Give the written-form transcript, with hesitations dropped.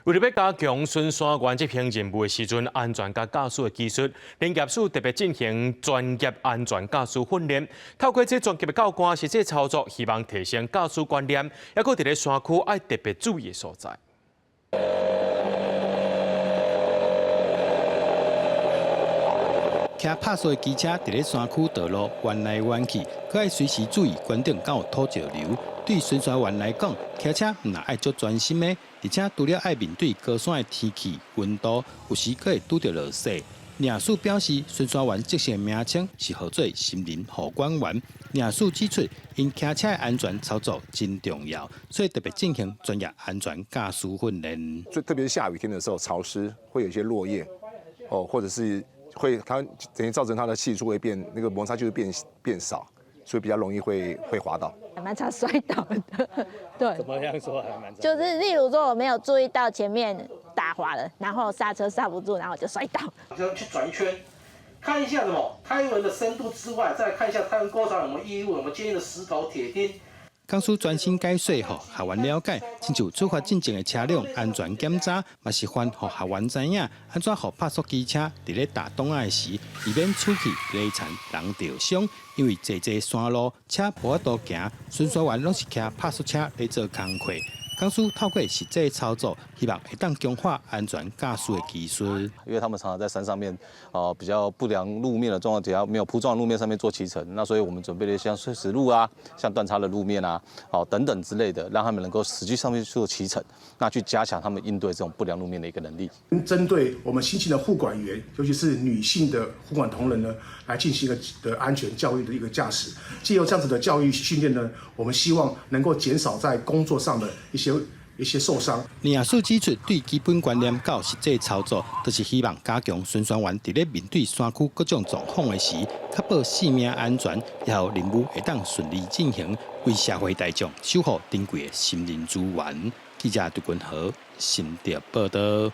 为了要加强巡山员执行任务的时阵安全甲驾驶的技术，林业署特别进行专业安全驾驶训练。透过这专业的教官实际操作，希望提升驾驶观念，也搁伫咧山区爱特别注意的所在。骑拍速的机车伫咧山区道路弯来弯去，佮爱随时注意关顶敢有土石流。对巡山员来讲，骑车毋但爱足专心的，而且除了爱面对高山的天气、温度，有时佮会拄着落雪。领事表示，巡山员这些名称是号做森林护管员。领事指出，因骑车的安全操作真重要，所以特别进行专业安全驾驶训练。特别是下雨天的时候，潮湿会有一些落叶，或者是它等于造成它的系数会变，那个摩擦就会变少，所以比较容易会滑倒。还蛮常摔倒的，对。怎么样说还蛮常？就是例如说我没有注意到前面打滑了，然后刹车刹不住，然后就摔倒。就去转一圈，看一下什么胎纹的深度之外，再看一下胎纹沟槽有没有异物，有没有坚硬的石头、铁钉。讲师专心解说，予学员了解，亲像出发进前的车辆安全检查，嘛是番予学员知影，安怎予拍速机车伫咧打东岸时，以免出去累残人着伤。因为坐山路，车无法度行，巡山员拢是骑拍速车来做工课。讲师透过实际操作，希望会当强化安全驾驶的技术。因为他们常常在山上面，比较不良路面的状况底下，没有铺装的路面上面做骑乘，那所以我们准备了像碎石路啊、像断叉的路面啊，等等之类的，让他们能够实际上面做骑乘，那去加强他们应对这种不良路面的一个能力。针对我们新进的护管员，尤其是女性的护管同仁呢，来进行一个安全教育的一个驾驶。藉由这样子的教育训练呢，我们希望能够减少在工作上的一些受伤。领事指出，对基本观念到实际操作，都是希望加强巡山员伫咧面对山区各种状况的时，确保性命安全，也让任务会当顺利进行，为社会大众守护珍贵的森林资源。记者杜君豪，新竹报道。